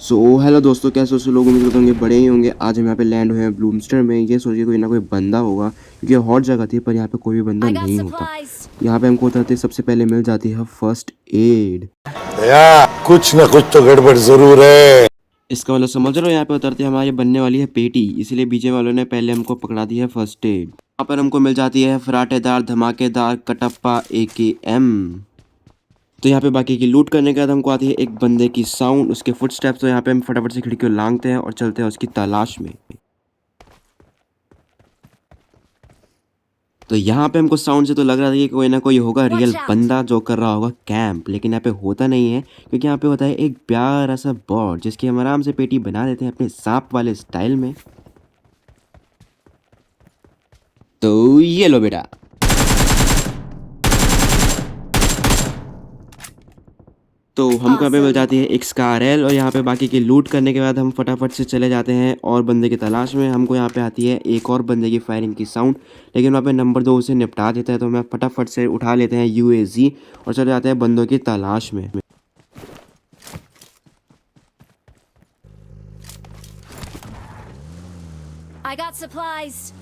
So hello दोस्तों, कैसे हो सब लोग। उम्मीद करता हूँ बड़े ही होंगे। आज हम यहाँ पे लैंड हुए हैं ब्लूमस्टर में। ये सोचिए कोई ना कोई बंदा होगा, क्योंकि हॉट जगह थी, पर यहाँ पे कोई भी बंदा I got नहीं होता। supplies. यहाँ पे हमको उतरते सबसे पहले मिल जाती है फर्स्ट एड। या कुछ न कुछ तो गड़बड़ जरूर है। इसका मतलब समझ रहे हो, यहाँ पे उतरते हमारी बनने वाली है पेटी, इसलिए बीजे वालों ने पहले हमको पकड़ा दी है फर्स्ट एड। यहाँ पर हमको मिल जाती है फराटेदार धमाकेदार कटप्पा AKM। तो यहाँ पे बाकी की लूट करने के बाद हमको आती है एक बंदे की साउंड, उसके फुटस्टेप्स। तो यहाँ पे हम फटाफट से खिड़की को लांघते हैं और चलते हैं उसकी तलाश में। तो यहाँ पे हमको साउंड से तो लग रहा था कि कोई ना कोई होगा रियल Watch out. बंदा जो कर रहा होगा कैंप, लेकिन यहाँ पे होता नहीं है, क्योंकि यहाँ पे होता है एक प्यारा सा बॉट जिसकी हम आराम से पेटी बना देते हैं अपने सांप वाले स्टाइल में। तो ये लो बेटा। तो हमको यहाँ पे मिल Awesome. जाती है एक स्कारल, और यहाँ पे बाकी की लूट करने के बाद हम फटाफट से चले जाते हैं और बंदे की तलाश में। हमको यहाँ पे आती है एक और बंदे की फायरिंग की साउंड, लेकिन वहाँ पे नंबर 2 उसे निपटा देता है। तो मैं फटाफट से उठा लेते हैं UAZ और चले जाते हैं बंदों की तलाश में। I got supplies.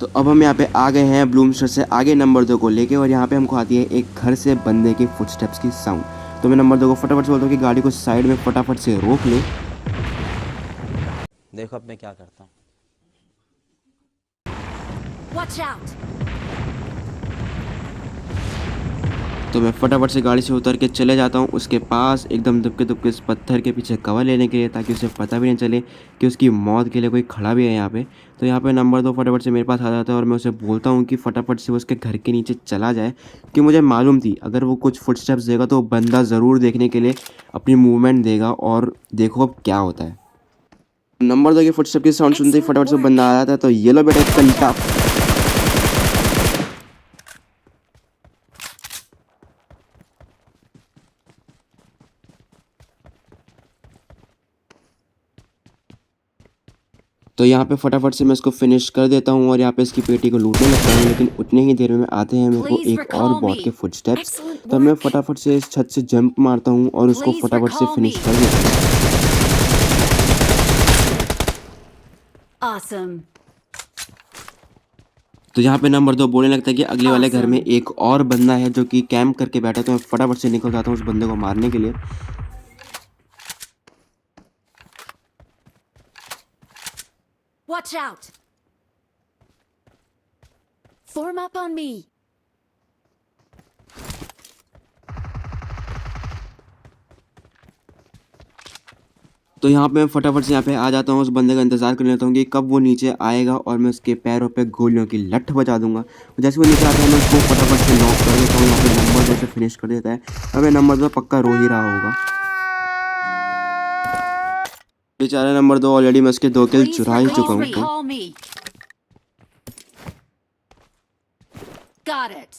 तो अब हम यहाँ पे आ गए हैं ब्लूमस्टर से आगे नंबर 2 को लेके, और यहाँ पे हमको आती है एक घर से बंदे के फुटस्टेप्स की साउंड। तो मैं नंबर 2 को फटाफट से बोलता हूँ कि गाड़ी को साइड में फटाफट से रोक ले। देखो अब मैं क्या करता हूँ। Watch out. तो मैं फटाफट से गाड़ी से उतर के चले जाता हूँ उसके पास, एकदम दुबके दुबके इस पत्थर के पीछे कवर लेने के लिए, ताकि उसे पता भी नहीं चले कि उसकी मौत के लिए कोई खड़ा भी है यहाँ पे। तो यहाँ पे नंबर 2 फटाफट से मेरे पास आ जाता है और मैं उसे बोलता हूँ कि फटाफट से उसके घर के नीचे चला जाए, कि मुझे मालूम थी अगर वो कुछ फुटस्टेप्स देगा तो बंदा ज़रूर देखने के लिए अपनी मूवमेंट देगा, और देखो अब क्या होता है। नंबर 2 के फुटस्टेप की साउंड सुनते ही फटाफट से बंदा आ जाता है। तो ये लो बेटा कंटा। तो यहाँ पे फटाफट से मैं इसको फिनिश कर देता हूँ और यहाँ पे इसकी पेटी को लूटने लगता हूँ, लेकिन उतने ही देर में आते हैं मेरे को Please एक और recall बॉट me. के फुटस्टेप्स। Excellent तब मैं work. फटाफट से इस छत से जंप मारता हूँ और उसको Please फटाफट से recall फिनिश me. कर देता हूँ। Awesome. तो यहाँ पे नंबर 2 बोलने लगता है कि अगले वाले घर में Awesome. एक और बंदा है जो कि कैंप करके बैठा है। तो मैं फटाफट से निकल जाता हूँ उस बंदे को मारने के लिए। Watch out. Form up on me. तो यहाँ पे मैं फटाफट से यहाँ पे आ जाता हूँ, उस बंदे का इंतजार कर लेता हूँ कि कब वो नीचे आएगा, और मैं उसके पैरों पे गोलियों की लठ बजा दूंगा। जैसे वो नीचे आता है मैं उसको फटाफट से नॉक कर देता हूँ। यहाँ पे नंबर 2 से फिनिश कर देता है। अब ये नंबर 2 पक्का रो ही रहा होगा। बेचारा नंबर 2, ऑलरेडी मैं उसके 2 किल Please चुरा ही चुका recall हूँ। me. Got it.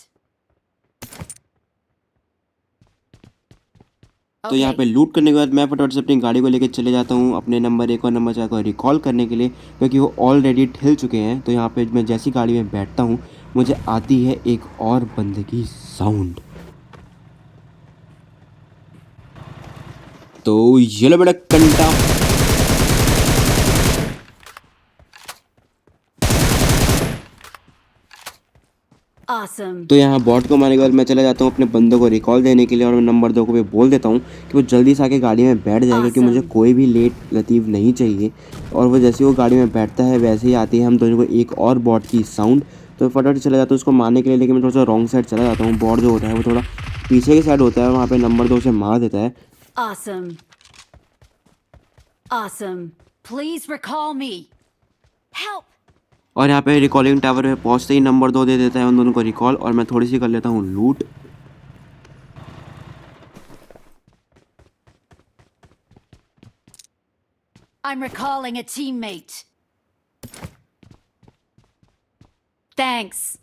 तो यहाँ पे लूट करने के बाद मैं फटाफट से अपनी गाड़ी को लेकर चले जाता हूँ अपने नंबर 1 और नंबर 4 को रिकॉल करने के लिए, क्योंकि वो ऑलरेडी हिल चुके हैं। तो यहाँ पे मैं जैसी गाड़ी में बैठता हूँ मुझे आती है एक और बंदे की साउंड। तो ये लो बेटा कंटा। Awesome. तो यहाँ बॉट को मारने के बाद मैं चला जाता हूँ अपने बंदों को रिकॉल देने के लिए, और मैं नंबर 2 को भी बोल देता हूँ कि वो जल्दी से आके गाड़ी में बैठ जाए, क्योंकि मुझे Awesome. कोई भी लेट लतीफ़ नहीं चाहिए। और वो जैसे वो गाड़ी में बैठता है वैसे ही आती है हम दोनों को एक और बॉट की साउंड। तो फटाफट चला जाता हूँ उसको मारने के लिए, लेकिन मैं थोड़ा सा रॉन्ग साइड चला जाता हूँ। बॉट जो होता है वो थोड़ा पीछे की साइड होता है, वहाँ पर नंबर 2 से मार देता है। Awesome. Awesome. Please recall me. Help. और यहाँ पे रिकॉलिंग टावर पे पहुँचते ही नंबर 2 दे देता है उन दोनों को रिकॉल, और मैं थोड़ी सी कर लेता हूँ लूट। I'm recalling a teammate. Thanks.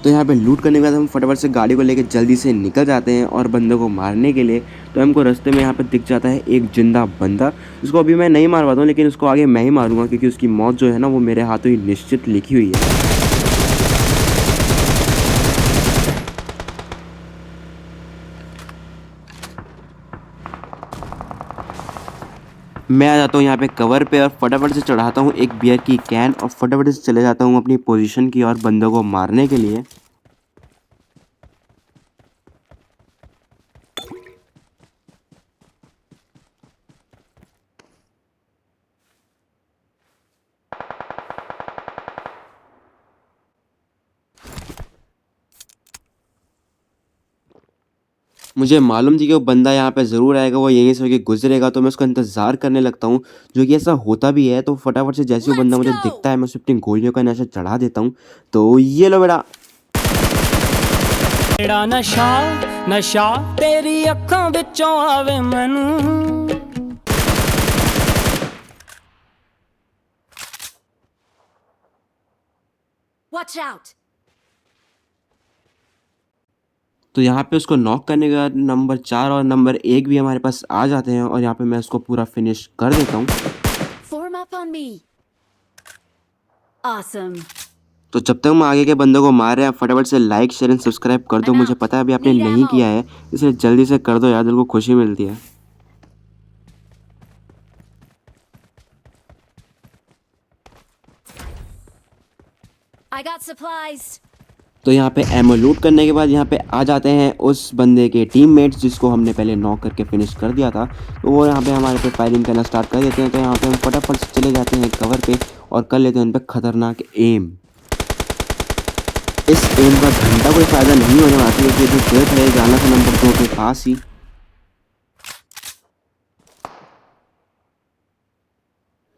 तो यहाँ पे लूट करने के बाद हम फटाफट से गाड़ी को लेकर जल्दी से निकल जाते हैं और बंदे को मारने के लिए। तो हमको रास्ते में यहाँ पे दिख जाता है एक जिंदा बंदा, उसको अभी मैं नहीं मार पाता हूँ, लेकिन उसको आगे मैं ही मारूंगा क्योंकि उसकी मौत जो है ना वो मेरे हाथों ही निश्चित लिखी हुई है। मैं आ जाता हूँ यहाँ पे कवर पे और फटाफट से चढ़ाता हूँ एक बियर की कैन और फटाफट से चले जाता हूँ अपनी पोजीशन की और बंदों को मारने के लिए। मुझे मालूम थी कि वो बंदा यहाँ पे ज़रूर आएगा, वो यहीं से होके गुजरेगा, तो मैं उसका इंतज़ार करने लगता हूँ, जो कि ऐसा होता भी है। तो फटाफट से जैसे वो बंदा Let's मुझे go! दिखता है मैं उसे अपनी गोलियों का नशा चढ़ा देता हूँ। तो ये लो बेटा। तेरा नशा नशा तेरी अखां विचों आवे मैनू। Watch out! तो यहाँ पे उसको नॉक करने के बाद नंबर 4 और नंबर 1 भी हमारे पास आ जाते हैं और यहाँ पे मैं उसको पूरा फिनिश कर देता हूँ। Form up on me. Awesome. तो जब तक हम आगे के बंदों को मार रहे हैं फटाफट से लाइक शेयर एंड सब्सक्राइब कर दो। मुझे पता है अभी आपने नहीं किया है, इसलिए जल्दी से कर दो यार, दिल को खुशी मिलती है। I got supplies. तो यहाँ पे एमो लूट करने के बाद यहाँ पे आ जाते हैं उस बंदे के टीममेट्स जिसको हमने पहले नॉक करके फिनिश कर दिया था। तो वो यहाँ पे हमारे पे फायरिंग करना स्टार्ट कर देते हैं। तो यहाँ पे हम फटाफट से चले जाते हैं कवर पे और कर लेते हैं उन पर खतरनाक एम। इस एम का घंटा कोई फ़ायदा नहीं होने वाला क्योंकि जो डेथ है जाना था नंबर 2 के पास ही।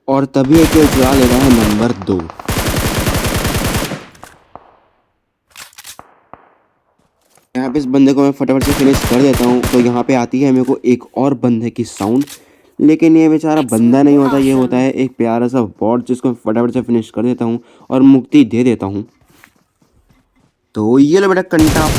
और तभी एक चुरा ले रहा है नंबर 2। यहाँ पे इस बंदे को मैं फटाफट से फिनिश कर देता हूँ। तो यहाँ पे आती है मेरे को एक और बंदे की साउंड, लेकिन ये बेचारा बंदा नहीं होता, ये होता है एक प्यारा सा बॉट जिसको मैं फटाफट से फिनिश कर देता हूँ और मुक्ति दे देता हूँ। तो ये लो बेटा कंटा।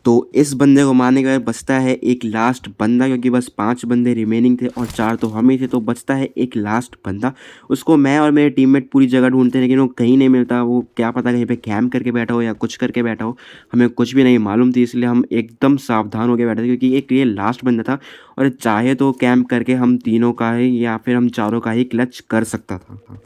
तो इस बंदे को मारने के बाद बचता है एक लास्ट बंदा, क्योंकि बस 5 बंदे रिमेनिंग थे और 4 तो हम ही थे। तो बचता है एक लास्ट बंदा, उसको मैं और मेरे टीममेट पूरी जगह ढूंढते हैं लेकिन वो कहीं नहीं मिलता। वो क्या पता कहीं पे कैंप करके बैठा हो या कुछ करके बैठा हो, हमें कुछ भी नहीं मालूम थी। इसलिए हम एकदम सावधान होकर बैठे थे क्योंकि एक ये लास्ट बंदा था और चाहे तो कैंप करके हम तीनों का ही या फिर हम चारों का ही क्लच कर सकता था।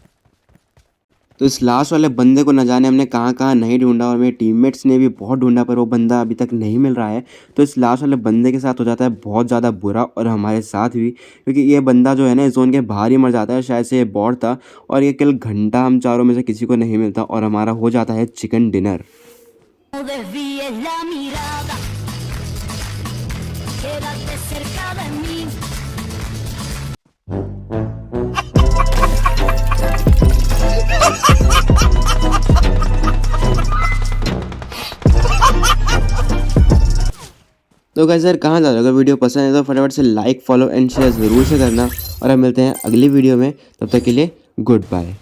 तो इस लास्ट वाले बंदे को न जाने हमने कहाँ कहाँ नहीं ढूंढा और मेरे टीममेट्स ने भी बहुत ढूंढा पर वो बंदा अभी तक नहीं मिल रहा है। तो इस लास्ट वाले बंदे के साथ हो जाता है बहुत ज़्यादा बुरा और हमारे साथ भी, क्योंकि ये बंदा जो है ना इस जोन के बाहर ही मर जाता है। शायद से ये बॉट था और ये केवल घंटा हम चारों में से किसी को नहीं मिलता और हमारा हो जाता है chicken dinner. Desvíes la mirada. Quédate cerca de mí. तो गाइस यार कहाँ जा रहे हो? अगर वीडियो पसंद है तो फटाफट से लाइक फॉलो एंड शेयर ज़रूर से करना और हम मिलते हैं अगली वीडियो में। तब तक के लिए गुड बाय।